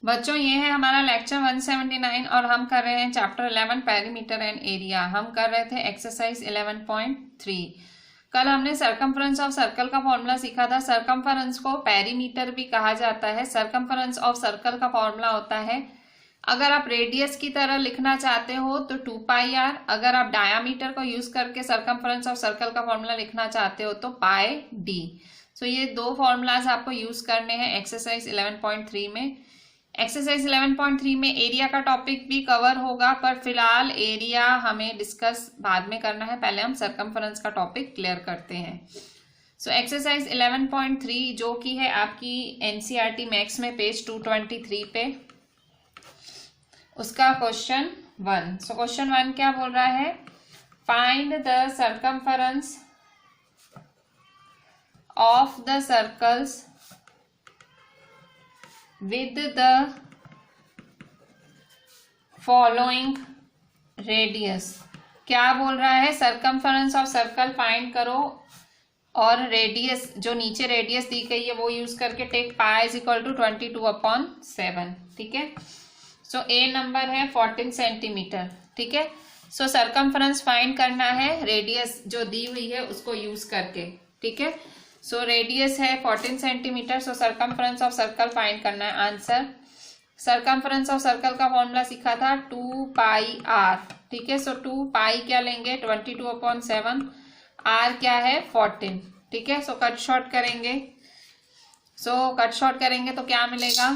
बच्चों ये है हमारा लेक्चर 179 और हम कर रहे हैं चैप्टर 11 पेरीमीटर एंड एरिया। हम कर रहे थे एक्सरसाइज 11.3। कल हमने सरकमफ्रेंस ऑफ सर्कल का फॉर्मूला सीखा था। सरकमफ्रेंस को पेरीमीटर भी कहा जाता है। सरकमफ्रेंस ऑफ सर्कल का फॉर्मूला होता है, अगर आप रेडियस की तरह लिखना चाहते हो तो 2πr, अगर आप डायामीटर को यूज करके सरकमफ्रेंस ऑफ सर्कल का फॉर्मूला लिखना चाहते हो तो πd। सो ये दो फॉर्मूलाज आपको यूज करने हैं एक्सरसाइज 11.3 में। एक्सरसाइज 11.3 में एरिया का टॉपिक भी कवर होगा, पर फिलहाल एरिया हमें डिस्कस बाद में करना है। पहले हम सरकमफ्रेंस का टॉपिक क्लियर करते हैं। सो एक्सरसाइज 11.3 जो कि है आपकी एनसीईआरटी मैथ्स में पेज 223 पे, उसका क्वेश्चन 1। सो क्वेश्चन 1 क्या बोल रहा है? Find the circumference of the circles with the following radius। क्या बोल रहा है? सरकमफ्रेंस ऑफ सर्कल फाइंड करो और रेडियस, जो नीचे रेडियस दी गई है वो यूज करके take pi is equal to 22/7। ठीक है। सो ए नंबर है 14 सेंटीमीटर। ठीक है। सो सरकमफ्रेंस फाइंड करना है रेडियस जो दी हुई है उसको यूज करके। ठीक है। सो रेडियस है 14 centimetre. So circumference of circle find करना है। आंसर, सरकमफ्रेंस ऑफ सर्कल का फॉर्मूला सीखा था 2πr। ठीक है। सो 2π क्या लेंगे? 22/7। r क्या है? 14। ठीक है। सो कट शॉर्ट करेंगे। कट शॉर्ट करेंगे तो क्या मिलेगा?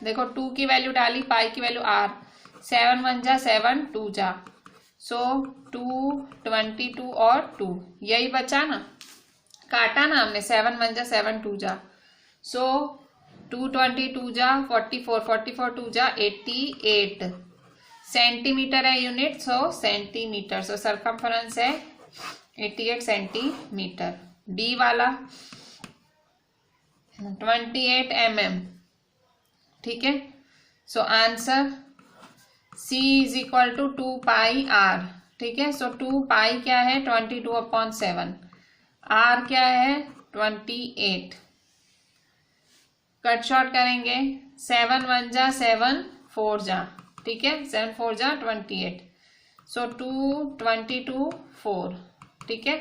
देखो 2 की वैल्यू डाली, पाई की वैल्यू r, 7 1 जा 7 2 जा, सो 2 22 और 2 यही बचा ना, काटा ना हमने, 7 1 जा 7 2 जा, सो 2 22 जा 44 44 2 जा 88 सेंटीमीटर है unit. So centimetre. So circumference है 88 सेंटीमीटर। डी वाला 28 mm। ठीक है। So answer C is equal to 2πr। ठीक है। सो 2π क्या है? 22/7। r क्या है? 28। कट शॉर्ट करेंगे, 7 1 जा 7 4 जा। ठीक है। 7 4 जा 28। सो 2 22 4। ठीक है।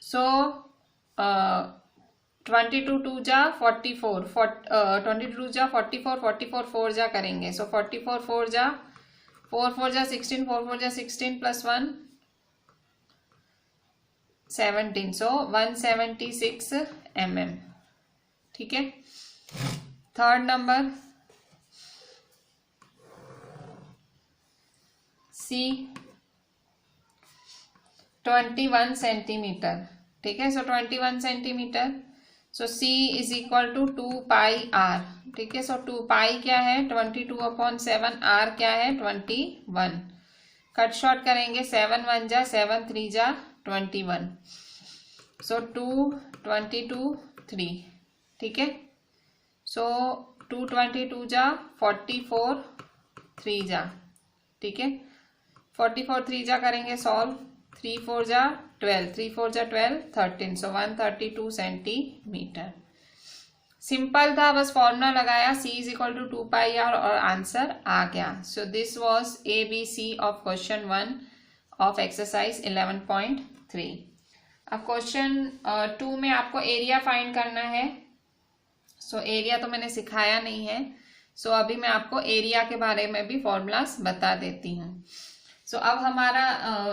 सो 22 2 जा 44, 22 जा 44, 44 4 जा करेंगे। सो 44 4 जा 4 4 जा 16, 4 4 जा 16 प्लस 1 17। सो 176 mm। ठीक है। Third number C 21 centimetre. ठीक है। So 21 centimetre. So C is equal to 2πr। ठीक है। सो 2π क्या है? 22/7। r क्या है? 21। कट शॉर्ट करेंगे, 7 1 जा 7 3 जा 21। सो 2 22 3। ठीक है। सो 2 22 जा 44 3 जा। ठीक है। 44 3 जा करेंगे सॉल्व, 3 4 जा 12, 3 4 जा 12 13। सो 132 सेंटीमीटर। सिंपल था, बस फॉर्मूला लगाया, C is equal to 2πr और आंसर आ गया। So this was ABC of question 1 of exercise 11.3। अब क्वेश्चन 2 में आपको एरिया फाइंड करना है। सो एरिया तो मैंने सिखाया नहीं है। सो अभी मैं आपको एरिया के बारे में भी फॉर्मूलाज बता देती हूँ। सो अब हमारा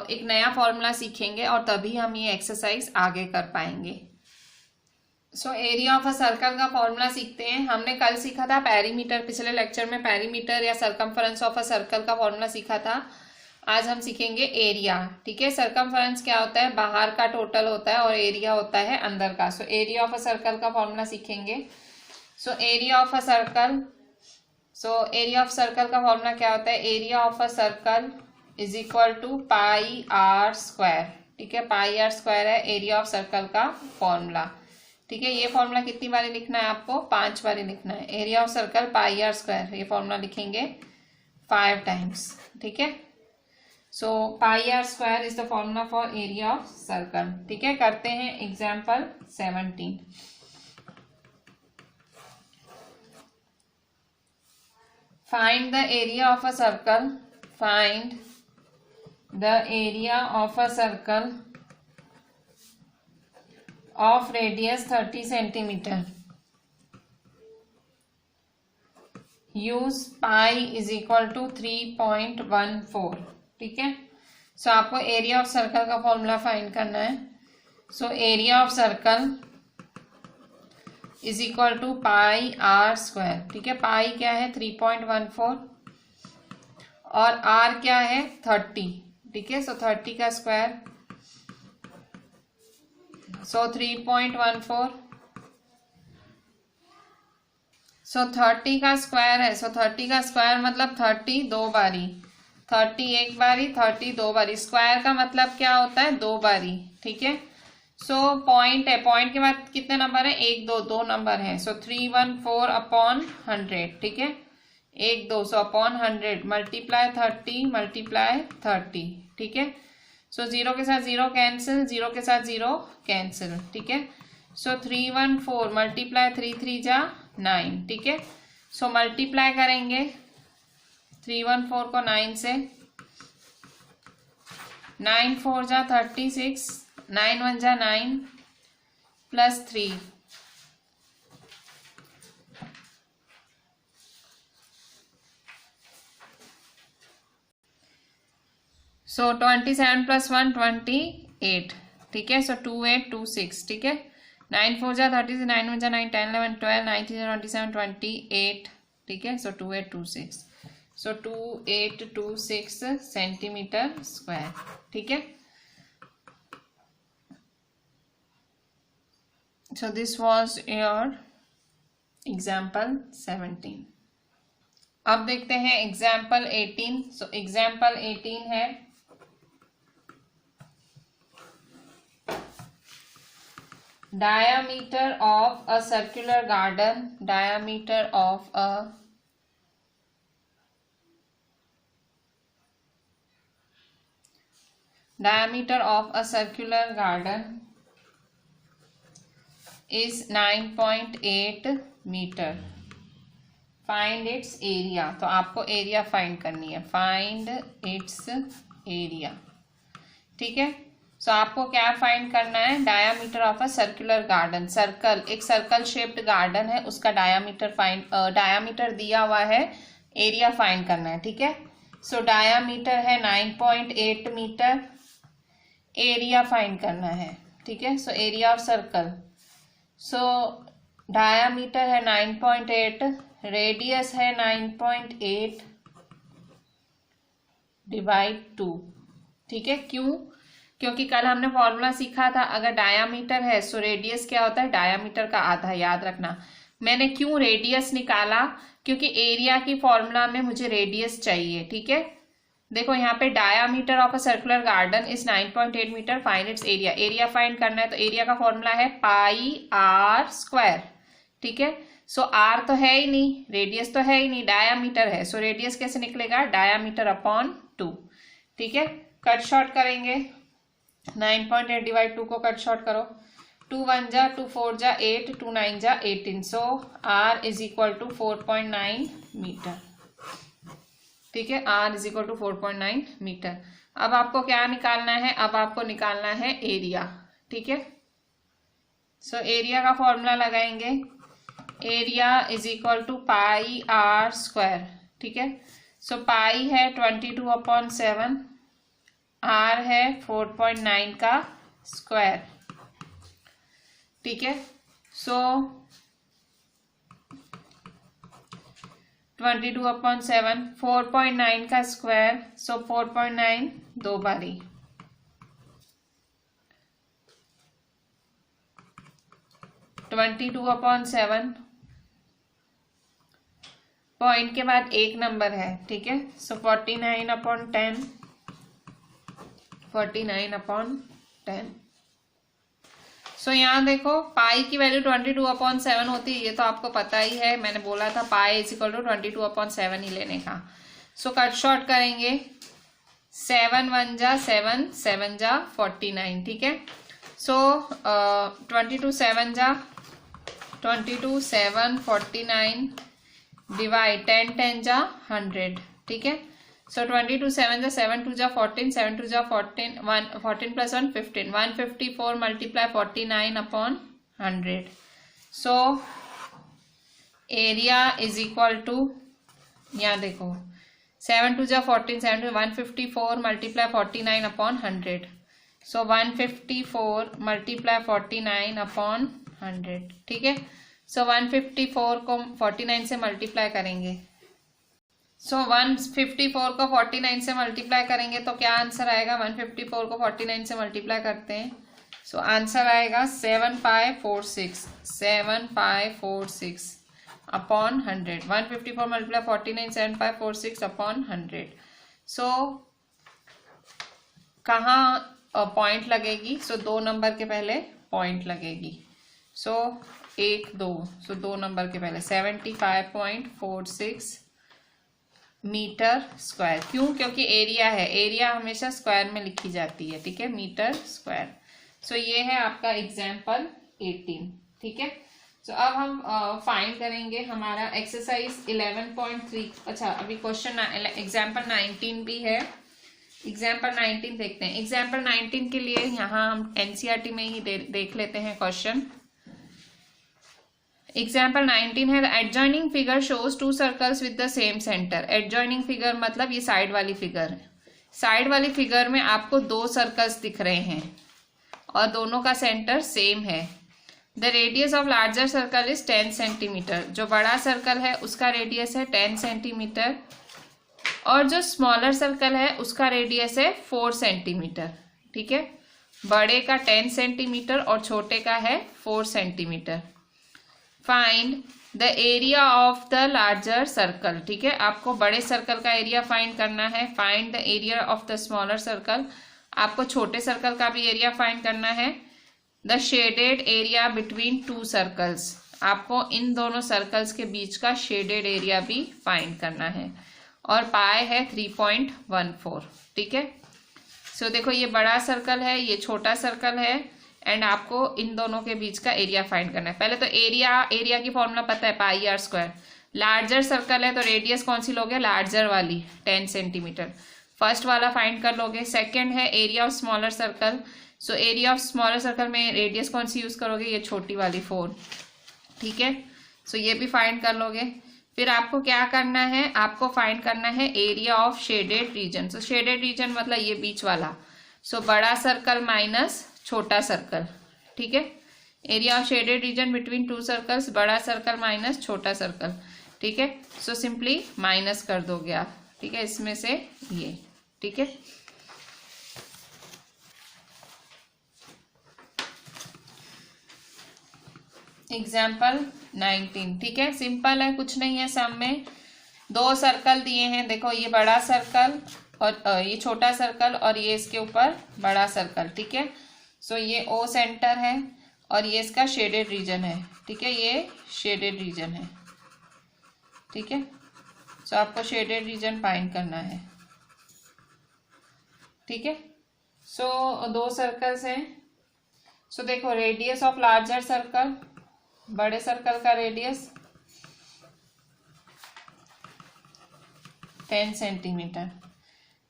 एक नया फॉर्मूला सीखेंगे और तभी हम ये एक्सरसाइज आगे कर पाएंगे। सो एरिया ऑफ अ सर्कल का फॉर्मूला सीखते हैं। हमने कल सीखा था पेरीमीटर, पिछले लेक्चर में पेरीमीटर या सरकमफ्रेंस ऑफ अ सर्कल का फॉर्मूला सीखा था। आज हम सीखेंगे एरिया। ठीक है। सरकमफ्रेंस क्या होता है? बाहर का टोटल होता है और एरिया होता है अंदर का। So area of a circle का फॉर्मूला सीखेंगे। So area of a circle, so area of circle का फॉर्मूला क्या होता है? Area of a circle is equal to πr²। ठीक है। πr² है एरिया ऑफ सर्कल का फॉर्मूला। ठीक है। ये फॉर्मूला कितनी बारी लिखना है आपको? 5 बारी लिखना है। एरिया ऑफ सर्कल πr², ये फॉर्मूला लिखेंगे 5 टाइम्स। ठीक है। सो πr² is the formula for area of circle. ठीक है। करते हैं example 17। Find the area of a circle. Find the area of a circle of radius 30 centimeter. Use pi is equal to 3.14. ठीक है. So आपको area of circle का formula find करना है. So area of circle is equal to pi are square. ठीक है. पाई क्या है 3.14 और आर क्या है 30. ठीक है. सो 30 का स्क्वायर, सो 3.14, सो 30 का स्क्वायर है. सो 30 का स्क्वायर मतलब 30 दो बारी, 30 एक बारी, 30 दो बारी. स्क्वायर का मतलब क्या होता है दो बारी. ठीक है. सो पॉइंट है, पॉइंट के बाद कितने नंबर है 1 2, दो नंबर है. सो 314 अपॉन 100. ठीक है. 1 2, सो अपॉन 100 मल्टीप्लाई 30 मल्टीप्लाई 30. ठीक है. सो 0 के साथ 0 कैंसिल, 0 के साथ 0 कैंसिल. ठीक है. सो 314 मल्टीप्लाई 3 3 जा 9. ठीक है. सो मल्टीप्लाई करेंगे 314 को 9 से, 9 4 जा 36, 9 1 जा 9 प्लस 3. सो 27 प्लस 1 28. ठीक है. सो 2826. ठीक है. 9 4 जा 30, 9 1 जा 9, 10 11 12, 9 3 जा 27, 28. ठीक है. सो 2826. सो 2826 सेंटीमीटर स्क्वायर. ठीक है. So this was your example 17. अब देखते हैं example 18. So example 18 है diameter of a circular garden. Diameter of a circular garden is 9.8 metre. Find its area. तो आपको एरिया फाइंड करनी है. Find its area. ठीक है. सो आपको क्या फाइंड करना है, diameter of a circular garden. Circle, एक सर्कल शेप्ड गार्डन है, उसका डायामीटर दिया हुआ है, एरिया फाइंड करना है. ठीक है. सो डायामीटर है 9.8 मीटर, एरिया फाइंड करना है. ठीक है. So area of circle, so diameter है 9.8, रेडियस है 9.8 डिवाइड 2. ठीक है. क्यों? क्योंकि कल हमने फॉर्मूला सीखा था, अगर डायामीटर है सो रेडियस क्या होता है डायामीटर का आधा. याद रखना. मैंने क्यों रेडियस निकाला, क्योंकि एरिया की फॉर्मूला में मुझे रेडियस चाहिए. ठीक है. देखो यहाँ पे diameter of a circular garden is 9.8 metre. Find its area. Area find करना है तो एरिया का फॉर्मूला है पाई आर स्क्वायर. ठीक है. सो आर तो है ही नहीं, रेडियस तो है ही नहीं, डायामीटर है. सो रेडियस कैसे निकलेगा, डायामीटर अपॉन 2. ठीक है. कट शॉर्ट करेंगे. 9.8 डिवाइड 2 को कट शॉर्ट करो. 2 1 जा 2 4 जा 8, 2 9 जा 18. So R is equal to 4.9 metre. ठीक है. R is equal to 4.9 metre. अब आपको क्या निकालना है, अब आपको निकालना है एरिया. ठीक है. सो एरिया का फॉर्मूला लगाएंगे. Area is equal to pi are square. ठीक है. सो पाई है 22/7, आर है 4.9 का स्क्वायर. ठीक है. सो 22/7, 4.9 का स्क्वायर. सो 4.9 दो बारी, 22/7. पॉइंट के बाद एक नंबर है. ठीक है. सो 49/10, 49/10. सो यहाँ देखो पाई की वैल्यू 22/7 होती है, ये तो आपको पता ही है, मैंने बोला था पाई इज इक्वल टू 22/7 ही लेने का. सो कट शॉर्ट करेंगे. 7 1 जा 7, 7 जा 49. ठीक है. सो 22 7 जा 22 7 49 डिवाइड 10 10 जा 100, ठीक है। सो 22 7 जा 7 2 जा 14, 7 2 जा 14, 14 plus 1 15, 154 multiply 49 upon 100। So area is equal to, यहाँ देखो 7 2 जा 14, 7 2 154 multiply 49 upon 100। So 154 multiply 49 upon 100, ठीक है। सो 154 को 49 से मल्टीप्लाई करेंगे। सो 154 को 49 से मल्टीप्लाई करेंगे तो क्या आंसर आएगा? 154 को 49 से मल्टीप्लाई करते हैं, सो आंसर आएगा 7546 अपॉन 100। 154 multiply 49 7546 upon 100। सो कहाँ पॉइंट लगेगी? सो 2 नंबर के पहले पॉइंट लगेगी। सो 1 2, सो 2 नंबर के पहले 75.46 मीटर स्क्वायर। क्यों? क्योंकि एरिया है, एरिया हमेशा स्क्वायर में लिखी जाती है, ठीक है, मीटर स्क्वायर। सो ये है आपका एग्जाम्पल 18, ठीक है। सो अब हम फाइंड करेंगे हमारा एक्सरसाइज 11.3। अच्छा, अभी क्वेश्चन एग्जाम्पल 19 भी है। एग्जाम्पल 19 देखते हैं। एग्जाम्पल 19 के लिए यहाँ हम एनसीईआरटी में ही देख लेते हैं क्वेश्चन। एग्जाम्पल 19 है, adjoining figure shows 2 circles with the same centre. Adjoining figure मतलब ये साइड वाली फिगर है। साइड वाली फिगर में आपको 2 सर्कल्स दिख रहे हैं और दोनों का सेंटर सेम है। The radius of larger circle is 10 centimetre. जो बड़ा सर्कल है उसका रेडियस है 10 सेंटीमीटर और जो स्मॉलर सर्कल है उसका रेडियस है 4 सेंटीमीटर, ठीक है। बड़े का 10 सेंटीमीटर और छोटे का है 4 centimetre. Find the area of the larger circle, ठीक है। आपको बड़े सर्कल का एरिया फाइंड करना है। Find the area of the smaller circle, आपको छोटे सर्कल का भी एरिया फाइंड करना है। The shaded area between 2 circles, आपको इन दोनों सर्कल्स के बीच का शेडेड एरिया भी फाइंड करना है। और पाए है 3.14, ठीक है। सो देखो ये बड़ा सर्कल है, ये छोटा सर्कल है एंड आपको इन दोनों के बीच का एरिया फाइंड करना है। पहले तो एरिया की फॉर्मूला पता है, पाई आर स्क्वायर। लार्जर सर्कल है तो रेडियस कौन सी लोगे? लार्जर वाली 10 सेंटीमीटर, फर्स्ट वाला फाइंड कर लोगे। सेकंड है area of smaller circle, so area of smaller circle में रेडियस कौन सी यूज करोगे? ये छोटी वाली 4, ठीक है। सो ये भी फाइंड कर लोगे। फिर आपको क्या करना है? आपको फाइंड करना है area of shaded region. So shaded region मतलब ये बीच वाला, सो बड़ा सर्कल माइनस छोटा सर्कल, ठीक है। Area of shaded region between 2 circles, बड़ा सर्कल माइनस छोटा सर्कल, ठीक है। सो सिंपली माइनस कर दोगे आप, ठीक है, इसमें से ये, ठीक है। एग्जाम्पल 19, ठीक है, सिंपल है, कुछ नहीं है। सम में 2 सर्कल दिए हैं, देखो ये बड़ा सर्कल और ये छोटा सर्कल और ये इसके ऊपर बड़ा सर्कल, ठीक है। सो ये ओ सेंटर है और ये इसका शेडेड रीजन है, ठीक है, ये शेडेड रीजन है, ठीक है। सो आपको शेडेड रीजन फाइंड करना है, ठीक है। सो 2 सर्कल्स हैं। सो देखो रेडियस ऑफ लार्जर सर्कल, बड़े सर्कल का रेडियस 10 सेंटीमीटर,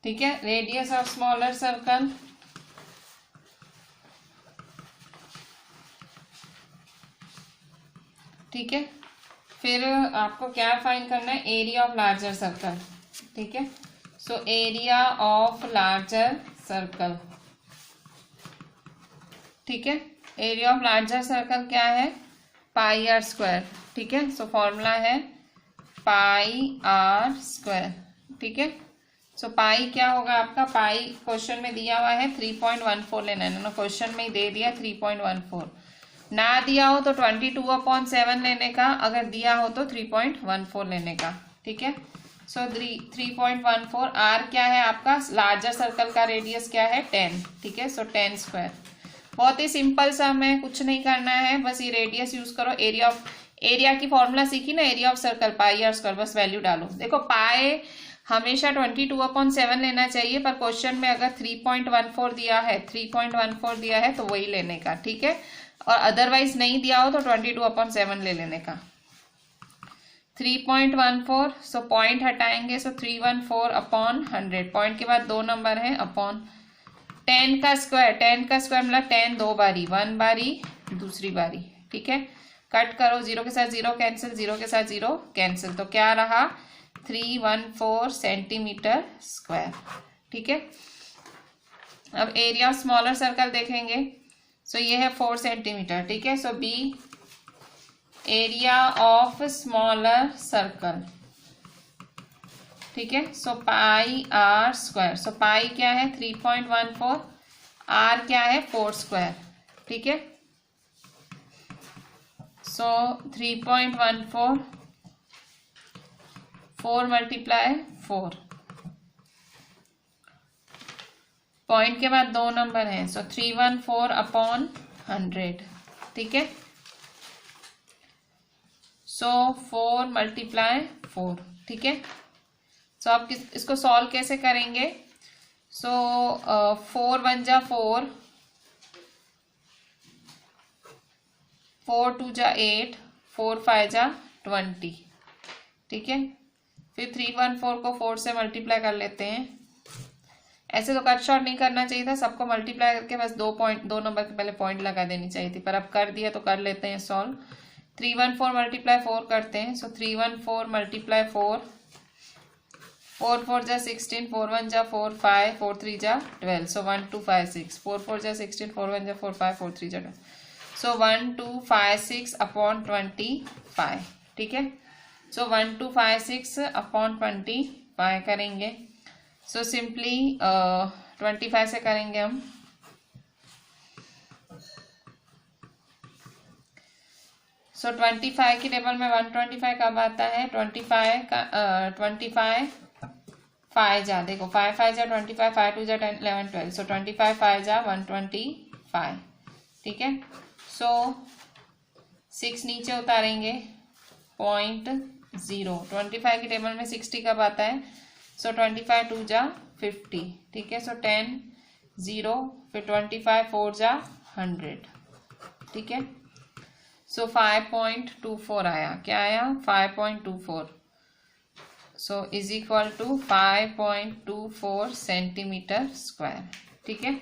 ठीक है। रेडियस ऑफ स्मॉलर सर्कल ठीक है। फिर आपको क्या फाइंड करना है? एरिया ऑफ लार्जर सर्कल, ठीक है। So area of larger circle, ठीक है। एरिया ऑफ लार्जर सर्कल क्या है? पाई आर स्क्वायर, ठीक है। सो फॉर्मूला है पाई आर स्क्वायर, ठीक है। सो पाई क्या होगा आपका? पाई क्वेश्चन में दिया हुआ है 3.14 लेना है ना, क्वेश्चन में ही दे दिया 3.14। ना दिया हो तो 22/7 लेने का, अगर दिया हो तो 3.14 लेने का, ठीक है। सो 3.14। आर क्या है आपका? लार्जर सर्कल का रेडियस क्या है? 10, ठीक है। सो 10 स्क्वायर, बहुत ही सिंपल सा, हमें कुछ नहीं करना है, बस ये रेडियस यूज करो। एरिया की फॉर्मूला सीखी ना, area of circle pi are square, बस वैल्यू डालो। देखो पाए हमेशा 22/7 लेना चाहिए, पर क्वेश्चन में अगर 3.14 दिया है, 3.14 दिया है तो वही लेने का, ठीक है। और अदरवाइज नहीं दिया हो तो 22/7 ले लेने का। 3.14, सो पॉइंट हटाएंगे, सो 314 अपॉन 100, पॉइंट के बाद 2 नंबर है अपॉन 10 का स्क्वायर, 10 का स्क्वायर मतलब 10 2 बारी, 1 बारी दूसरी बारी, ठीक है। कट करो, 0 के साथ 0 कैंसिल, 0 के साथ 0 कैंसिल, तो क्या रहा 314 सेंटीमीटर स्क्वायर, ठीक है। अब एरिया ऑफ स्मॉलर सर्कल देखेंगे, सो ये है 4 सेंटीमीटर, ठीक है। So B area of smaller circle, ठीक है। सो pi are square, so pi क्या है 3.14, आर क्या है 4 स्क्वायर, ठीक है। सो 3.14 4 मल्टीप्लाई 4, पॉइंट के बाद 2 नंबर हैं, सो 314 अपॉन 100, ठीक है। सो 4 मल्टीप्लाई 4, ठीक है। सो आप इसको सॉल्व कैसे करेंगे, सो 4 1 जा 4, 4 2 जा 8, 4 5 जा 20, ठीक है। फिर 314 को 4 से मल्टीप्लाई कर लेते हैं, ऐसे तो कट शॉर्ट नहीं करना चाहिए था, सबको मल्टीप्लाई करके बस 2 नंबर के पहले पॉइंट लगा देनी चाहिए थी, पर अब कर दिया तो कर लेते हैं सॉल्व। 314 मल्टीप्लाई 4 करते हैं, सो 314 मल्टीप्लाई 4, 4 4 जा 16, 4 1 जा 4 5, 4 3 जा 12, सो 1 2 5 6, 4 4 जा 16, 4 1 जा 4 5, 4 3 जा 12, सो 1 2 5 6 अपॉन 25, ठीक है। सो 1 2 5 6 अपॉन 25 करेंगे, सो सिंपली 25 से करेंगे हम, सो 25 की टेबल में 125 कब आता है, 25 का 25 5 जा, देखो 5 5 जा 25, 5 2 जा 10 11 12, सो 25 5 जा 125, ठीक है। सो 6 नीचे उतारेंगे, 0.0, 25 की टेबल में 60 कब आता है, सो 25 2 जा 50, ठीक है। सो 10 0, फिर 25 4 जा 100, ठीक है। सो 5.24 आया, क्या आया 5.24, so is equal to 5.24 centimetre square, ठीक है।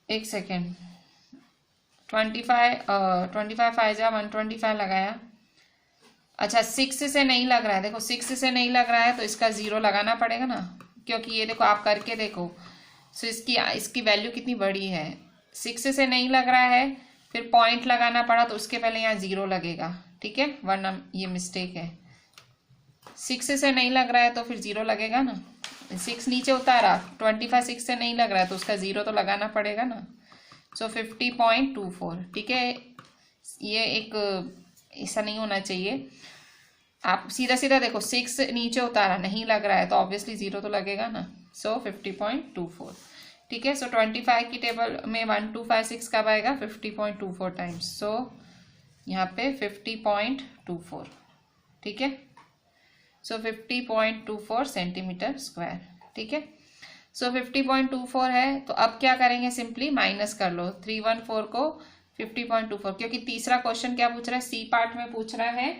एक सेकेंड, 25 5 जा 125 लगाया, अच्छा 6 से नहीं लग रहा है, देखो 6 से नहीं लग रहा है तो इसका 0 लगाना पड़ेगा ना, क्योंकि ये देखो आप करके देखो, सो इसकी वैल्यू कितनी बड़ी है, 6 से नहीं लग रहा है, फिर पॉइंट लगाना पड़ा तो उसके पहले यहाँ 0 लगेगा, ठीक है, वरना ये मिस्टेक है। 6 से नहीं लग रहा है तो फिर 0 लगेगा ना, 6 नीचे उतारा, 25 6 से नहीं लग रहा है तो उसका 0 तो लगाना पड़ेगा ना, सो 50.24, ठीक है। ये एक ऐसा नहीं होना चाहिए, आप सीधा सीधा देखो 6 नीचे उतारा नहीं लग रहा है तो ऑब्वियसली 0 तो लगेगा ना, सो 50.24, ठीक है। सो 25 की टेबल में 1 2 5 6 कब आएगा 50.24 टाइम्स, सो यहाँ पे 50.24, ठीक है। सो 50.24 सेंटीमीटर स्क्वायर, ठीक है। सो 50.24 है, तो अब क्या करेंगे, सिंपली माइनस कर लो 314 को 50.24, क्योंकि तीसरा क्वेश्चन क्या पूछ रहा है, सी पार्ट में पूछ रहा है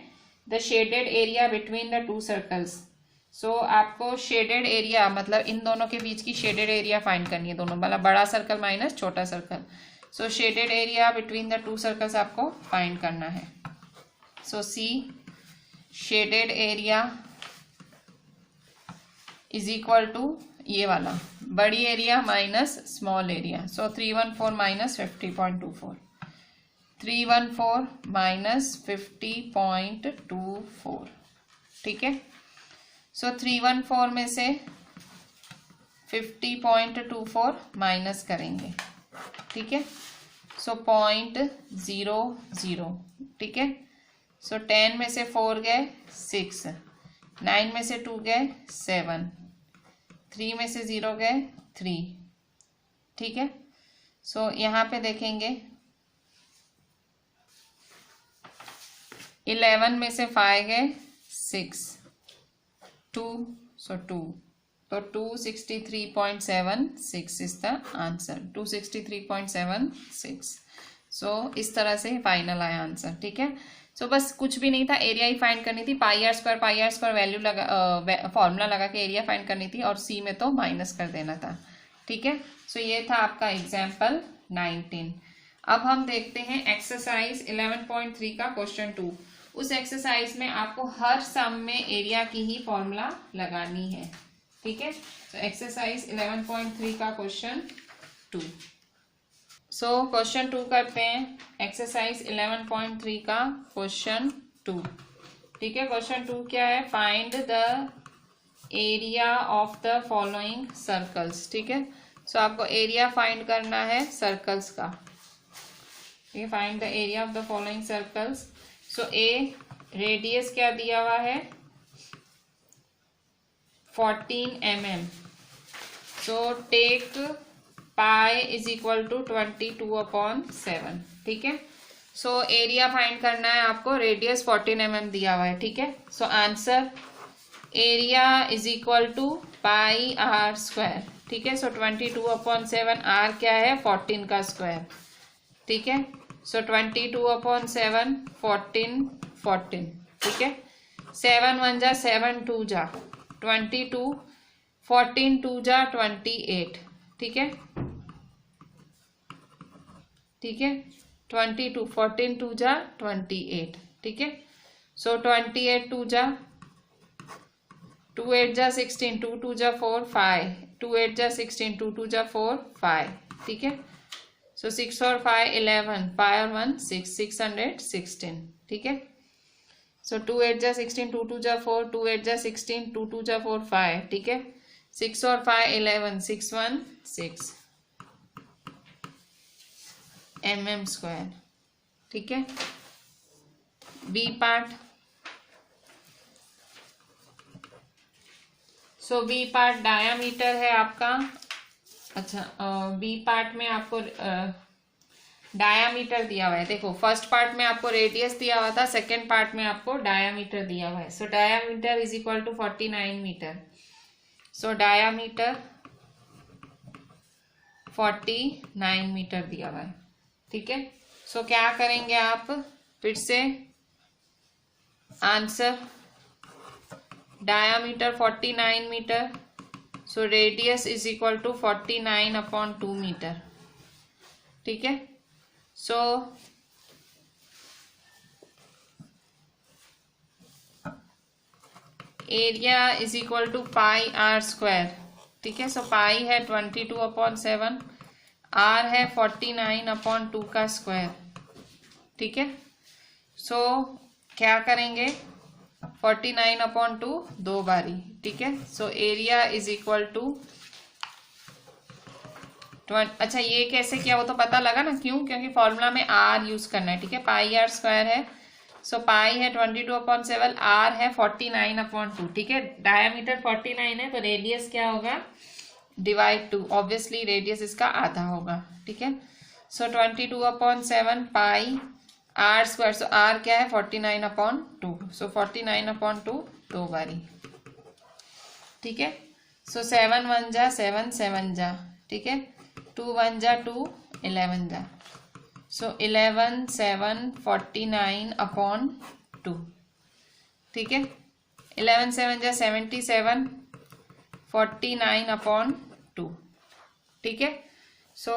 the shaded area between the 2 circles. So आपको शेडेड एरिया मतलब इन दोनों के बीच की शेडेड एरिया फाइंड करनी है, दोनों मतलब बड़ा सर्कल माइनस छोटा circle, so shaded area between the 2 circles आपको फाइंड करना है। So see shaded area is equal to ये वाला बड़ी area minus small area, so 314 minus 50.24, 314 minus 50.24, ठीक है। सो 314 में से 50.24 माइनस करेंगे, ठीक है। सो 0.00, ठीक है। सो 10 में से 4 गए 6, 9 में से 2 गए 7, 3 में से 0 गए 3, ठीक है। सो यहाँ पे देखेंगे 11 में से 5 गए 6, 2, सो 2, तो 263.76 इज द आंसर, 263.76, सो इस तरह से फाइनल आया आंसर। ठीक है, सो बस कुछ भी नहीं था, एरिया ही फाइंड करनी थी। पाई आर स्क्वायर वैल्यू लगा फॉर्मूला लगा के एरिया फाइंड करनी थी, और सी में तो माइनस कर देना था। ठीक है, सो ये था आपका एग्जाम्पल 19। अब हम देखते हैं एक्सरसाइज 11.3 का क्वेश्चन 2। उस एक्सरसाइज में आपको हर सम में एरिया की ही फॉर्मूला लगानी है। ठीक है, तो एक्सरसाइज 11.3 का क्वेश्चन 2। सो क्वेश्चन 2 करते हैं, एक्सरसाइज 11.3 का क्वेश्चन 2। ठीक है, क्वेश्चन 2 क्या है, find the area of the following circles. ठीक है, सो आपको एरिया फाइंड करना है सर्कल्स का। ठीक है, find the area of the following circles. So A radius क्या दिया हुआ है 14 mm। So take pi is equal to 22/7। ठीक है, सो एरिया फाइंड करना है आपको, रेडियस 14 mm दिया हुआ है। ठीक है, so answer area is equal to pi are square. ठीक है, सो 22/7 आर क्या है 14 का स्क्वायर। ठीक है, सो 22/7 14। ठीक है, 7 1 जा 7 2 जा 22, 14 2 जा 28। ठीक है, ठीक है, 22 14 2 जा 28। ठीक है, सो 28 2 जा 2 8 जा 16, 2 2 जा 4 5, 2 8 जा 16, 2 2 जा 4 5। ठीक है, सो 6 और 5 11, 5 और 1 6, 616। ठीक है, सो 2 8 जा 16, 2 2 जा 4, 2 8 जा 16, 2 2 जा 4 5। ठीक है, 6 और 5 11, 6 1 6 mm स्क्वायर। ठीक है, बी पार्ट। सो बी पार्ट डायामीटर है आपका। अच्छा, बी पार्ट में आपको डायामीटर दिया हुआ है। देखो, फर्स्ट पार्ट में आपको रेडियस दिया हुआ था, सेकेंड पार्ट में आपको डायामीटर दिया हुआ है। So diameter is equal to 49 metre. So diameter 49 metre दिया हुआ है। ठीक है, सो क्या करेंगे आप, फिर से answer diameter 49 metre, so radius is equal to 49/2 metre. ठीक है, so area is equal to pi are square. ठीक है, सो पाई है 22/7, आर है 49/2 का स्क्वायर। ठीक है, सो क्या करेंगे 49/2 दो बारी। ठीक है, so area is equal to अच्छा, ये कैसे किया वो तो पता लगा ना, क्यों, क्योंकि फॉर्मूला में आर यूज करना है। ठीक है, पाई आर स्क्वायर है, सो पाई है 22/7, आर है 49/2। ठीक है, डायामीटर 49 है, तो रेडियस क्या होगा डिवाइड 2, ऑब्वियसली रेडियस इसका आधा होगा। ठीक है, सो 22/7 पाई आर स्क्वायर, सो आर क्या है 49/2, सो 49/2 दो बारी। ठीक है, सो 7 1 जा 7 7 जा। ठीक है, 2 1 जा 2 11 जा, सो 11 7 49/2। ठीक है, 11 7 जा 77, 49/2। ठीक है, सो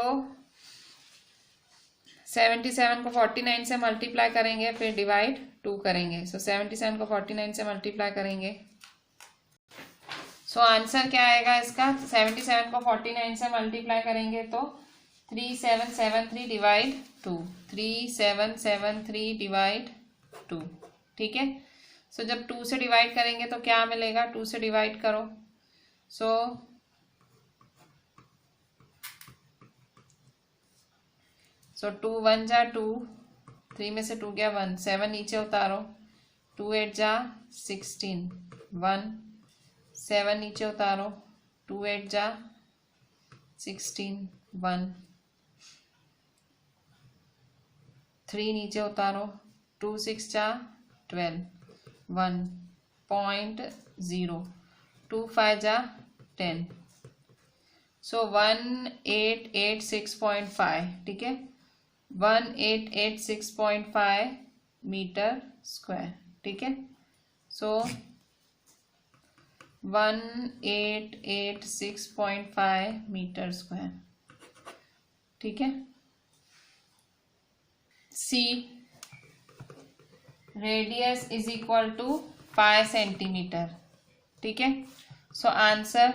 77 को 49 से मल्टीप्लाई करेंगे, फिर डिवाइड 2 करेंगे। सो 77 को 49 से मल्टीप्लाई करेंगे, सो आंसर क्या आएगा इसका, 77 को 49 से मल्टीप्लाई करेंगे तो 3773 डिवाइड 2, 3773 डिवाइड 2। ठीक है, सो जब 2 से डिवाइड करेंगे तो क्या मिलेगा, 2 से डिवाइड करो, सो 2 1 जा 2, 3 में से 2 गया 1, 7 नीचे उतारो, 2 8 जा 16, 1 7 नीचे उतारो, 2 8 जा 16, 1 3 नीचे उतारो, 2 6 जा 12, 1.0, 2 5 जा 10, सो 1886.5। ठीक है, 1886.5 मीटर स्क्वायर। ठीक है, सो 1886.5 मीटर स्क्वायर। ठीक है, see radius is equal to 5 centimetre. ठीक है, सो आंसर,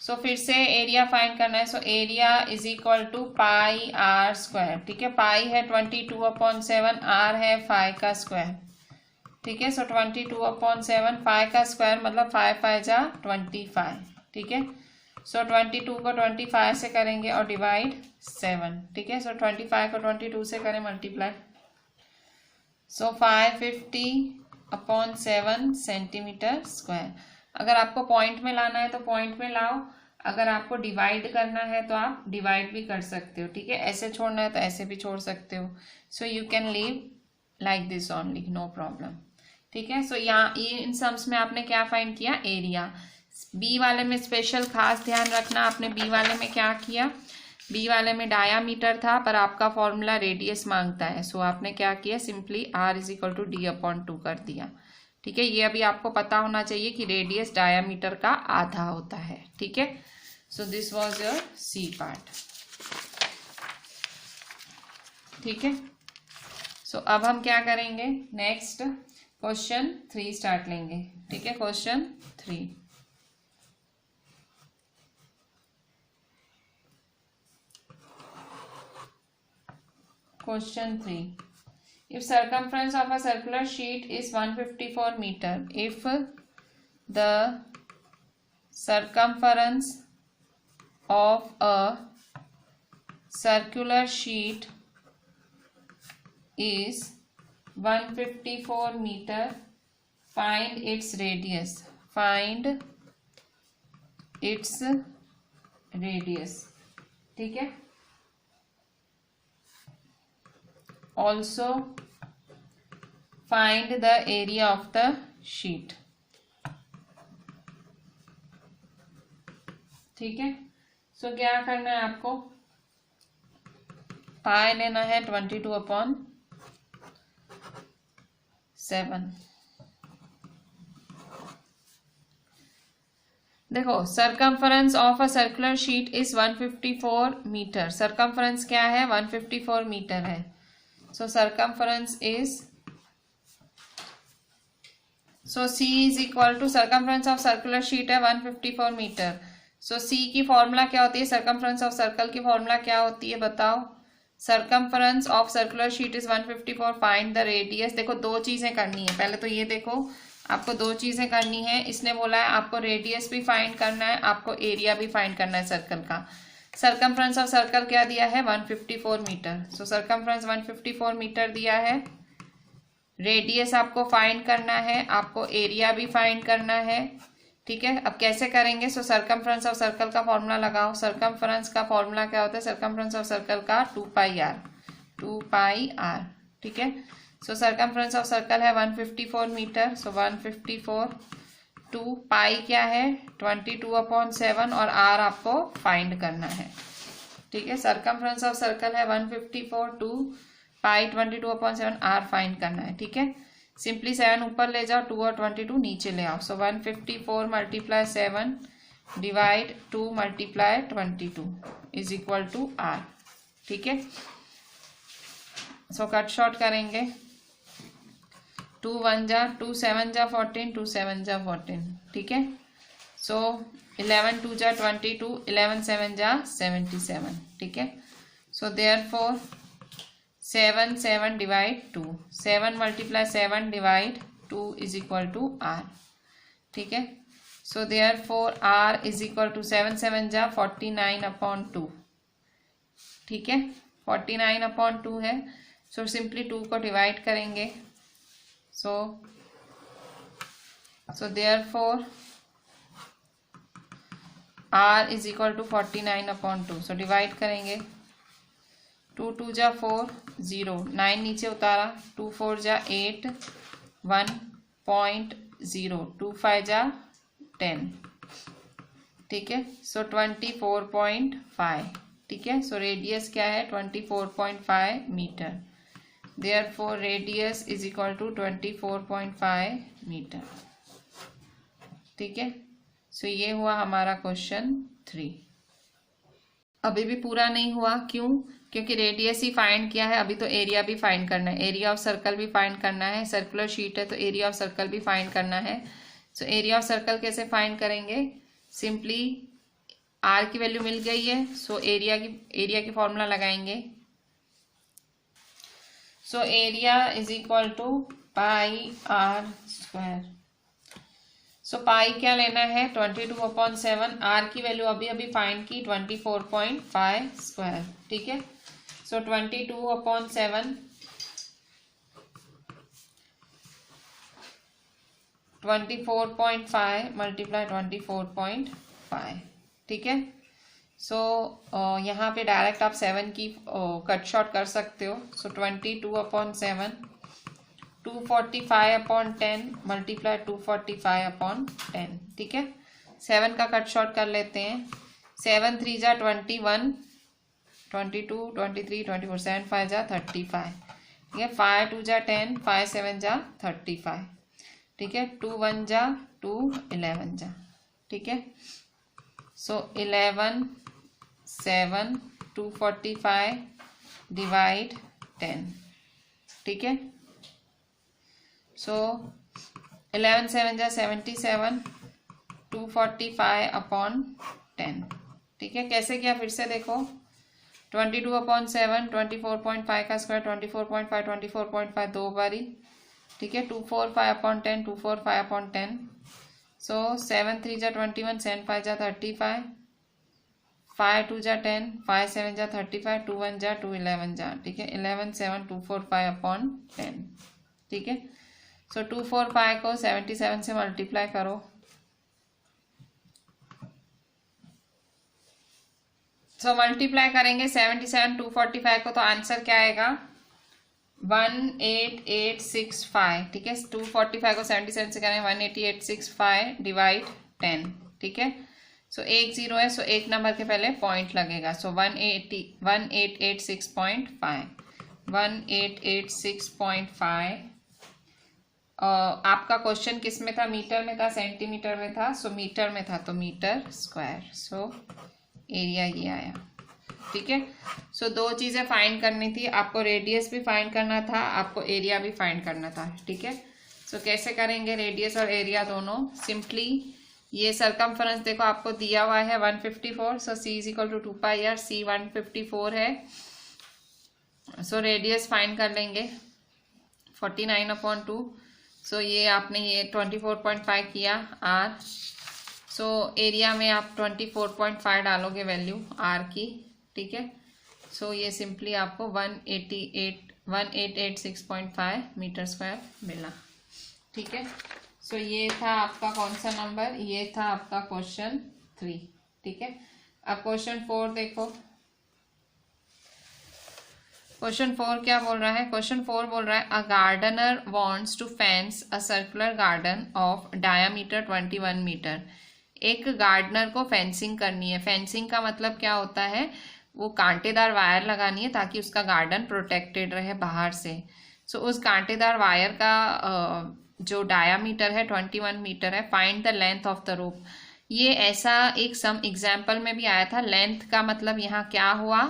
सो फिर से एरिया फाइंड करना है। So area is equal to pi are square. ठीक है, पाई है 22/7, आर है 5 का स्क्वायर। ठीक है, सो 22/7 5 का स्क्वायर मतलब 5 5 जा 25। ठीक है, सो 22 को 25 से करेंगे और डिवाइड 7। ठीक है, सो 25 को 22 से करें मल्टीप्लाई, सो 550/7 सेंटीमीटर स्क्वायर। अगर आपको पॉइंट में लाना है तो पॉइंट में लाओ, अगर आपको डिवाइड करना है तो आप डिवाइड भी कर सकते हो। ठीक है, ऐसे छोड़ना है तो ऐसे भी छोड़ सकते हो। So you can leave like this only, no problem. ठीक है, सो यहाँ इन सम्स में आपने क्या फाइंड किया, एरिया। बी वाले में स्पेशल खास ध्यान रखना, आपने बी वाले में क्या किया, बी वाले में डायामीटर था पर आपका फॉर्मूला रेडियस मांगता है। सो आपने क्या किया, simply r is equal to d/2 कर दिया। ठीक है, ये अभी आपको पता होना चाहिए कि रेडियस डायामीटर का आधा होता है। ठीक है, so this was your C part. ठीक है, सो अब हम क्या करेंगे, नेक्स्ट क्वेश्चन 3 स्टार्ट लेंगे। ठीक है, question 3, Question 3. If circumference of a circular sheet is 154 meter, if the circumference of a circular sheet is 154 meter, find its radius. Find its radius. ठीक है, also find the area of the sheet. ठीक है, सो क्या करना है आपको, पाई लेना है 22/7। देखो, circumference of a circular sheet is 154 metre. Circumference क्या है, 154 मीटर है। So circumference is, so C is equal to, circumference of circular sheet है 154 मीटर। So C की फॉर्मूला क्या होती है, circumference of circle की फॉर्मूला क्या होती है बताओ, circumference of circular sheet is 154, find the radius। देखो दो चीजें करनी है, पहले तो ये देखो आपको दो चीजें करनी है। इसने बोला है आपको रेडियस भी फाइंड करना है, आपको एरिया भी फाइंड करना है सर्कल का। सरकमफ्रेंस ऑफ सर्कल क्या दिया है, 154 मीटर। सो सरकमफ्रेंस 154 मीटर दिया है, रेडियस आपको फाइंड करना है, आपको एरिया भी फाइंड करना है। ठीक है, अब कैसे करेंगे, सो सरकमफ्रेंस ऑफ सर्कल का फॉर्मूला लगाओ। सरकमफ्रेंस का फॉर्मूला क्या होता है, सरकमफ्रेंस ऑफ सर्कल का 2πr। ठीक है, सो सरकमफ्रेंस ऑफ सर्कल है 154 मीटर। सो 154, 2 पाई क्या है 22/7 और आर आपको फाइंड करना है। ठीक है, सरकमफ्रेंस ऑफ सर्कल है 154, 2 पाई 22/7, आर फाइंड करना है। ठीक है, सिंपली 7 ऊपर ले जाओ, 2 और 22 नीचे ले आओ। So 154 × 7 divide 2 × 22 is equal to r. ठीक है, सो कट शॉर्ट करेंगे, 2 1 जा 2, 7 जा 14, 2 7 जा 14। ठीक है, सो 11 2 जा 22, 11 7 जा 77। ठीक है, so therefore 7 7 divide 2, 7 × 7 divide 2 is equal to r. ठीक है, so therefore r is equal to 7 7 जा 49/2। ठीक है, 49/2 है। सो सिंपली 2 को डिवाइड करेंगे। So therefore R is equal to 49/2। So divide करेंगे, 2 2 जा 4, 0, 9 नीचे उतारा, 2 4 जा 8, 1.0, 2 5 जा 10। ठीक है, सो 24.5। ठीक है। सो रेडियस क्या है 24.5 metre, therefore radius is equal to 24.5 metre, ठीक है। सो ये हुआ हमारा क्वेश्चन 3। अभी भी पूरा नहीं हुआ, क्यों? क्योंकि रेडियस ही फाइंड किया है, अभी तो एरिया भी फाइंड करना है, एरिया ऑफ सर्कल भी फाइंड करना है। सर्कुलर शीट है तो एरिया ऑफ सर्कल भी फाइंड करना है। सो एरिया ऑफ सर्कल कैसे फाइंड करेंगे? सिंपली आर की वैल्यू मिल गई है, सो एरिया की फॉर्मूला लगाएंगे। So area is equal to pi are square. So pi क्या लेना है 22/7, आर की वैल्यू अभी अभी फाइंड की 24.5 स्क्वायर, ठीक है। सो 22/7 24.5 मल्टीप्लाई 24.5, ठीक है। सो यहाँ पे डायरेक्ट आप 7 की कट शॉर्ट कर सकते हो। सो 22/7 245/10 मल्टीप्लाई 245/10, ठीक है। 7 का कट शॉर्ट कर लेते हैं। 7 3 जा 21, 22 23 24, 7 5 जा 35, ठीक है। 5 2 जा 10, 5 7 जा 35, ठीक है। 2 1 जा 2, 11 जा, ठीक है। सो 11 7 245 डिवाइड 10, ठीक है। सो 11 7 जा 77, 245/10, ठीक है। कैसे किया फिर से देखो, 22/7 24.5 का स्क्वायर 24.5 24.5 दो बारी, ठीक है। 245/10 245/10। सो 7 3 जा 21, 7 5 जा 35, 5 2 जा 10, 5 7 जा 35, 2 1 जा 2, 11 जा, ठीक है। 11 7 245/10, ठीक है। सो 245 को 77 से मल्टीप्लाई करो। सो मल्टीप्लाई करेंगे 77 245 को, तो आंसर क्या आएगा 18865, ठीक है। 245 को 77 से करेंगे 18865 डिवाइड 10, ठीक है। सो 1 0 है, सो एक नंबर के पहले पॉइंट लगेगा। सो 1886.5 1886.5। आपका क्वेश्चन किस में था? मीटर में था, सेंटीमीटर में था? सो मीटर में था, तो मीटर स्क्वायर। सो एरिया ये आया, ठीक है। सो दो चीज़ें फाइंड करनी थी, आपको रेडियस भी फाइंड करना था, आपको एरिया भी फाइंड करना था, ठीक है। सो कैसे करेंगे रेडियस और एरिया दोनों? सिंपली ये सरकमफरेंस देखो आपको दिया हुआ है 154, so C is equal to 2 pi R, C 154 है। सो रेडियस फाइंड कर लेंगे 49/2। सो ये आपने ये 24.5 किया आर। सो एरिया में आप 24.5 डालोगे वैल्यू आर की, ठीक है। सो ये सिंपली आपको 1886.5 मीटर स्क्वायर मिला, ठीक है। सो ये था आपका कौन सा नंबर? ये था आपका क्वेश्चन 3, ठीक है। अब क्वेश्चन 4 देखो। क्वेश्चन 4 क्या बोल रहा है? क्वेश्चन 4 बोल रहा है a gardener wants to fence a circular garden of diameter 21 metre. एक गार्डनर को फेंसिंग करनी है। फेंसिंग का मतलब क्या होता है? वो कांटेदार वायर लगानी है ताकि उसका गार्डन प्रोटेक्टेड रहे बाहर से। सो उस कांटेदार वायर का जो डायामीटर है 21 मीटर है। Find the length of the रोप। ये ऐसा एक सम एग्जाम्पल में भी आया था। लेंथ का मतलब यहाँ क्या हुआ?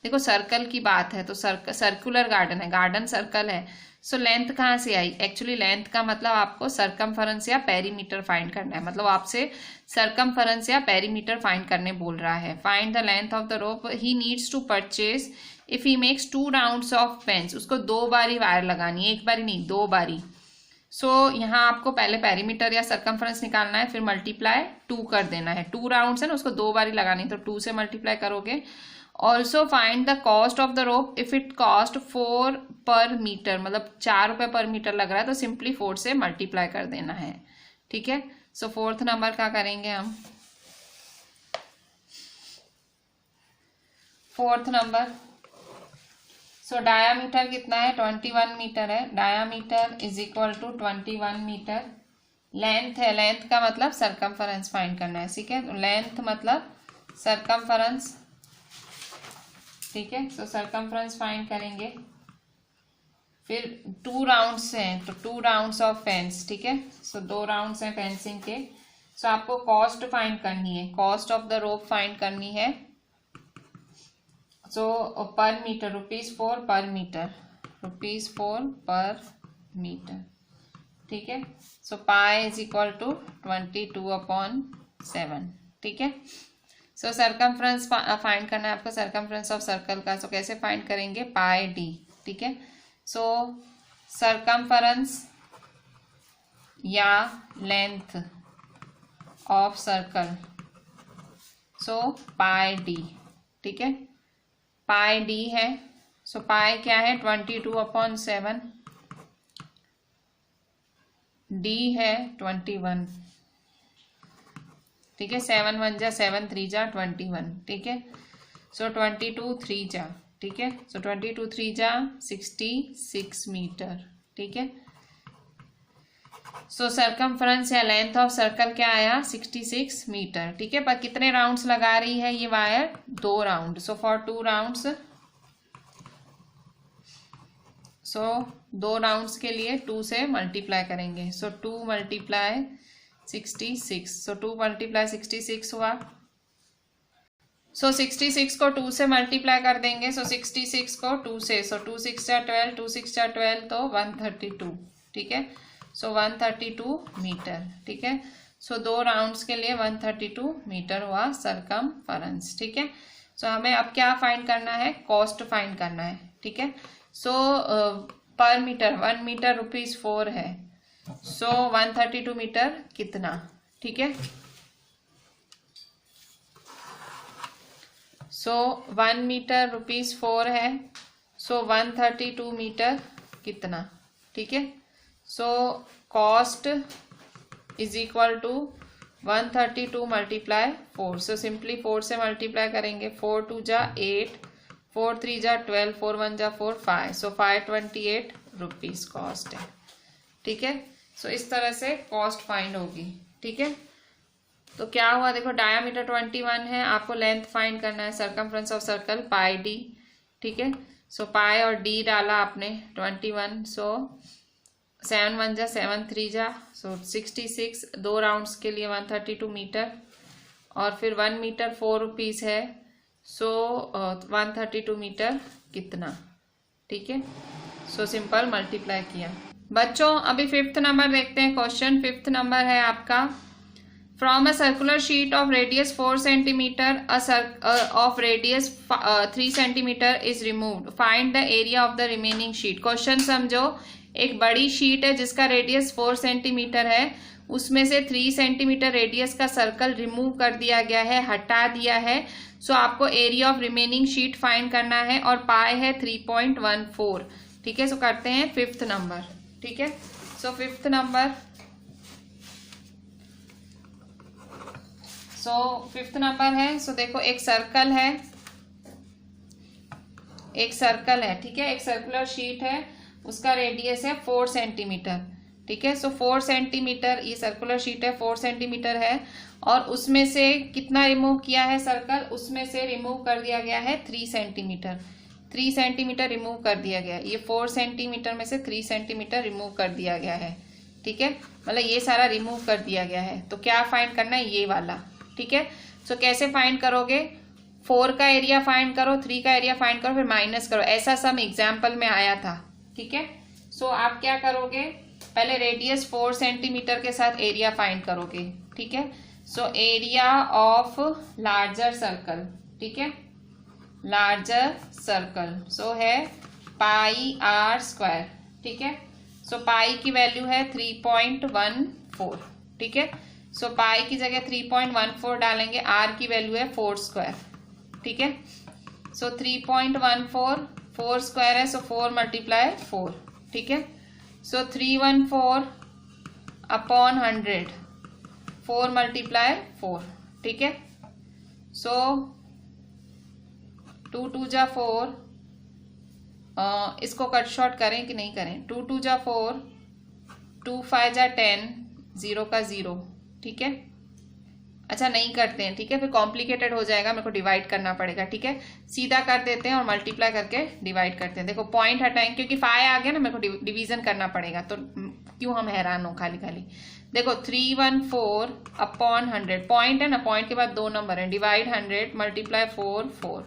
देखो सर्कल की बात है तो सर्कुलर गार्डन है, गार्डन सर्कल है। सो लेंथ कहाँ से आई? एक्चुअली लेंथ का मतलब आपको सरकमफरेंस या पेरीमीटर फाइंड करना है, मतलब आपसे सरकमफरेंस या पेरीमीटर फाइंड करने बोल रहा है। Find the length of the rope he needs to purchase if he makes 2 rounds of fence. उसको 2 बारी वायर लगानी है, एक बारी नहीं 2 बारी। सो यहाँ आपको पहले पेरीमीटर या सरकमफरेंस निकालना है, फिर मल्टीप्लाई 2 कर देना है। 2 राउंड्स है ना, उसको 2 बारी लगानी है तो 2 से मल्टीप्लाई करोगे। Also find the cost of the rope if it cost 4 पर मीटर, मतलब 4 रुपये पर मीटर लग रहा है तो सिंपली 4 से मल्टीप्लाई कर देना है, ठीक है। सो 4th नंबर का करेंगे हम। 4th number. सो डायामीटर कितना है? 21 मीटर है। Diameter is equal to 21 metre. Length है, लेंथ का मतलब सरकमफरेंस फाइंड करना है, ठीक है। लेंथ मतलब सरकमफरेंस ठीक है। सो सरकमफ्रेंस फाइंड करेंगे। फिर 2 राउंड्स हैं तो 2 राउंड्स ऑफ फेंस, ठीक है। सो 2 राउंड्स हैं फेंसिंग के। सो आपको कॉस्ट फाइंड करनी है, cost of the rope find करनी है। सो पर मीटर ₹4 पर मीटर, ₹4 पर मीटर, ठीक है। सो पाई इज इक्वल टू 22/7, ठीक है। सो सरकमफ्रेंस फाइंड करना है आपको, सरकमफ्रेंस ऑफ सर्कल का। सो कैसे फाइंड करेंगे, पाई डी, ठीक है। सो सरकमफ्रेंस या length of circle, so pi D, ठीक है। पाई डी है। सो पाई क्या है, 22/7, डी है 21, ठीक है। 7 1 जा 7 3 जा 21, ठीक है। सो 22 3 जा, ठीक है। सो 22 3 जा 66 मीटर, ठीक है। सो सरकमफ्रेंस या लेंथ ऑफ सर्कल क्या आया, 66 मीटर, ठीक है। पर कितने राउंड्स लगा रही है ये wire, 2 round. So for 2 rounds, so 2 rounds के लिए 2 से मल्टीप्लाई करेंगे। सो 2 × 66, सो 2 × 66 हुआ। सो 66 को 2 से मल्टीप्लाई कर देंगे। सो 66 को 2 से, सो 2 6 जा 12, 2 6 जा 12 तो 132, ठीक है। सो 132 मीटर, ठीक है। सो 2 राउंड्स के लिए 132 मीटर हुआ सरकमफ्रेंस, ठीक है। सो हमें अब क्या फाइंड करना है, कॉस्ट फाइंड करना है, ठीक है। सो पर मीटर 1 मीटर ₹4 है। सो 132 मीटर कितना, ठीक है। सो 1 मीटर ₹4 है। सो 132 मीटर कितना, ठीक है। So cost is equal to 132 × 4। So simply 4 से मल्टीप्लाई करेंगे। 4 2 जा 8, 4 3 जा 12, 4 1 जा 4, 5। सो 528 रुपीज कॉस्ट है, ठीक है। सो इस तरह से कॉस्ट फाइंड होगी, ठीक है। तो क्या हुआ, देखो डायामीटर 21 है, आपको लेंथ फाइंड करना है, circumference of circle pi D, ठीक है। सो पाई और डी डाला आपने 21। सो 7 1 जा 7 3 जा, सो 66, 2 राउंड्स के लिए 132 मीटर, और फिर 1 मीटर 4 रुपीज़ है। सो 132 मीटर कितना, ठीक है। सो सिंपल मल्टीप्लाई किया। बच्चों अभी 5th नंबर देखते हैं। क्वेश्चन 5th नंबर है आपका, from a circular sheet of radius 4 centimetre of radius 3 centimetre is removed, find the area of the remaining sheet. Question समझो, एक बड़ी शीट है जिसका रेडियस 4 सेंटीमीटर है, उसमें से 3 सेंटीमीटर रेडियस का सर्कल रिमूव कर दिया गया है, हटा दिया है। सो आपको area of remaining sheet find करना है, और पाई है 3.14, ठीक है। सो करते हैं 5th नंबर, ठीक है। सो 5th नंबर, सो 5th नंबर है। सो देखो एक सर्कल है, एक सर्कल है, ठीक है। एक सर्कुलर शीट है, उसका रेडियस है 4 सेंटीमीटर, ठीक है। सो 4 सेंटीमीटर ये सर्कुलर शीट है, 4 सेंटीमीटर है, और उसमें से कितना रिमूव किया है सर्कल, उसमें से रिमूव कर दिया गया है 3 सेंटीमीटर। 3 सेंटीमीटर रिमूव कर दिया गया है, ये 4 सेंटीमीटर में से 3 सेंटीमीटर रिमूव कर दिया गया है, ठीक है। मतलब ये सारा रिमूव कर दिया गया है। तो क्या फाइंड करना है, ये वाला, ठीक है। सो कैसे फाइंड करोगे, 4 का एरिया फाइंड करो, 3 का एरिया फाइंड करो, फिर माइनस करो। ऐसा सम एग्जाम्पल में आया था, ठीक है। सो आप क्या करोगे, पहले रेडियस 4 सेंटीमीटर के साथ एरिया फाइंड करोगे, ठीक है। So area of larger circle, ठीक है, लार्जर सर्कल, सो है पाई r², ठीक है। सो पाई की वैल्यू है 3.14, ठीक है। सो पाई की जगह 3.14 डालेंगे, r की वैल्यू है 4², ठीक है। सो 3.14 4² है, सो 4 × 4, ठीक है। सो 314/100, 4 × 4, ठीक है। सो 2 2 जा 4, इसको कट शॉर्ट करें कि नहीं करें, 2 2 जा 4, 2 5 जा 10, 0 का 0, ठीक है। अच्छा नहीं करते हैं, ठीक है, फिर कॉम्प्लिकेटेड हो जाएगा, मेरे को डिवाइड करना पड़ेगा, ठीक है। सीधा कर देते हैं और मल्टीप्लाई करके डिवाइड करते हैं। देखो पॉइंट हटाएंगे क्योंकि 5 आ गया ना, मेरे को डिवीजन करना पड़ेगा, तो क्यों हम हैरान हो खाली खाली। देखो 314 अपॉन 100, पॉइंट है ना, पॉइंट के बाद 2 नंबर है, डिवाइड 100 मल्टीप्लाई 4 4,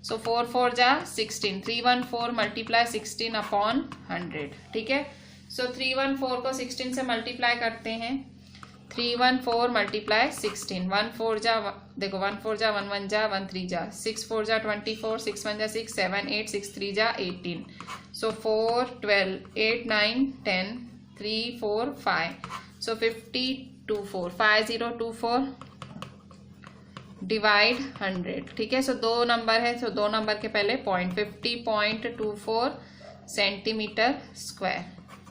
सो 4 4 जा 16, 314 मल्टीप्लाई 16 अपॉन 100, ठीक है। सो 314 को 16 से मल्टीप्लाई करते हैं, 314 मल्टीप्लाई 16, 1 4 जा, देखो 1 4 जा 1 1 जा 1 3 जा, 6 4 जा 24, 6 1 जा 6, 7 8, 6 3 जा 18, सो 4 12 8 9 10 3 4 5, सो 5024 5024 डिवाइड 100, ठीक है। सो 2 नंबर है, सो 2 नंबर के पहले पॉइंट, 50.24 सेंटीमीटर स्क्वायर,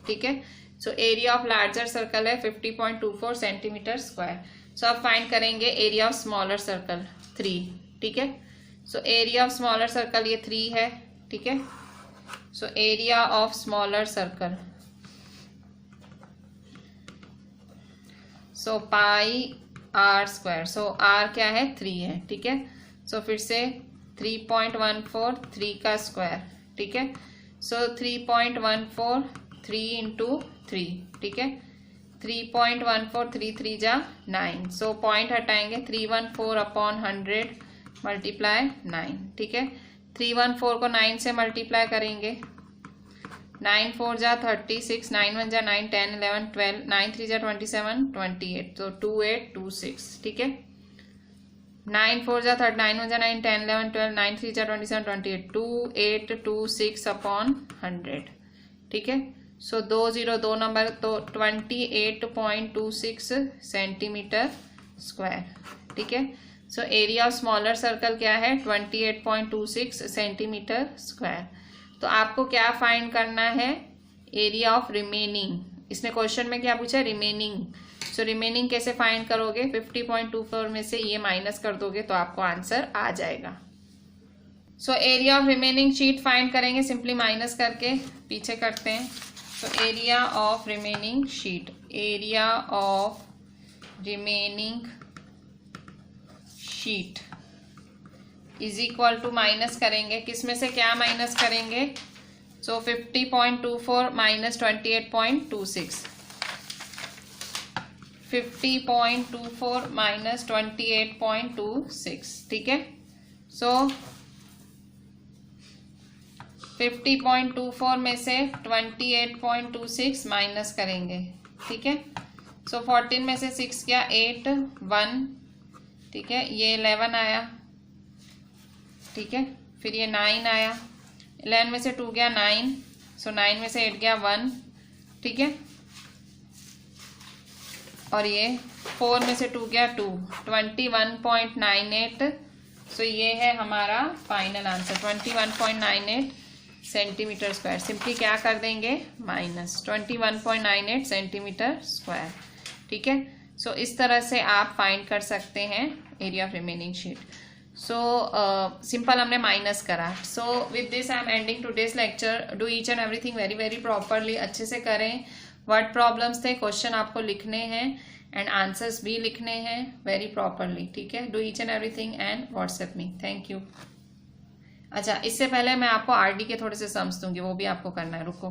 ठीक है। So area of larger circle है 50.24 सेंटीमीटर स्क्वायर। सो अब फाइंड करेंगे एरिया ऑफ स्मॉलर सर्कल 3, ठीक है। So area of smaller circle ये 3 है, ठीक है। So area of smaller circle, so pi are square, so r क्या है 3 है, ठीक है। सो फिर से 3.14 3 का स्क्वायर, ठीक है। सो 3.14 3 इंटू 3, ठीक है। 3.14 3 3 जा 9, सो पॉइंट हटाएंगे, 314 अपॉन 100 मल्टीप्लाई 9, ठीक है। 314 को 9 से मल्टीप्लाई करेंगे, 9 4 जा 36, 9 1 जा 9 10 11 12, 9 3 जा 27 28, तो 2826, ठीक है। 9 4 जा 9 1 जा 9 10 11 12, 9 3 जा 27 28, 2826 अपॉन 100, ठीक है। सो 2 0 2 नंबर, तो 28.26 सेंटीमीटर स्क्वायर, ठीक है। So area of smaller circle क्या है 28.26 सेंटीमीटर स्क्वायर। तो आपको क्या फाइंड करना है, एरिया ऑफ रिमेनिंग। इसने क्वेश्चन में क्या पूछा, रिमेनिंग। सो रिमेनिंग कैसे फाइंड करोगे, 50.24 में से ये माइनस कर दोगे तो आपको आंसर आ जाएगा। So area of remaining sheet find करेंगे सिंपली माइनस करके, पीछे करते हैं। So area of remaining sheet, area of remaining sheet is equal to minus करेंगे, किस में से क्या माइनस करेंगे। सो 50.24 माइनस 28.26, 50.24 माइनस 28.26, ठीक है। सो 50.24 में से 28.26 माइनस करेंगे, ठीक है। सो 14 में से 6 गया 8 1, ठीक है, ये 11 आया, ठीक है। फिर ये 9 आया, 11 में से 2 गया 9, सो 9 में से 8 गया 1, ठीक है। और ये 4 में से 2 गया 2, 21.98, सो ये है हमारा final answer 21.98 centimetre square. Simply क्या कर देंगे, माइनस 21.98 सेंटीमीटर स्क्वायर, ठीक है। सो इस तरह से आप फाइंड कर सकते हैं area of remaining sheet. So simple हमने माइनस करा। So with this I am ending today's lecture. Do each and everything very very properly, अच्छे से करें। वर्ड प्रॉब्लम्स थे, क्वेश्चन आपको लिखने हैं एंड आंसर्स भी लिखने हैं वेरी प्रॉपरली, ठीक है। Do each and everything and WhatsApp me. Thank you. अच्छा, इससे पहले मैं आपको आरडी के थोड़े से सम्स दूंगी, वो भी आपको करना है, रुको।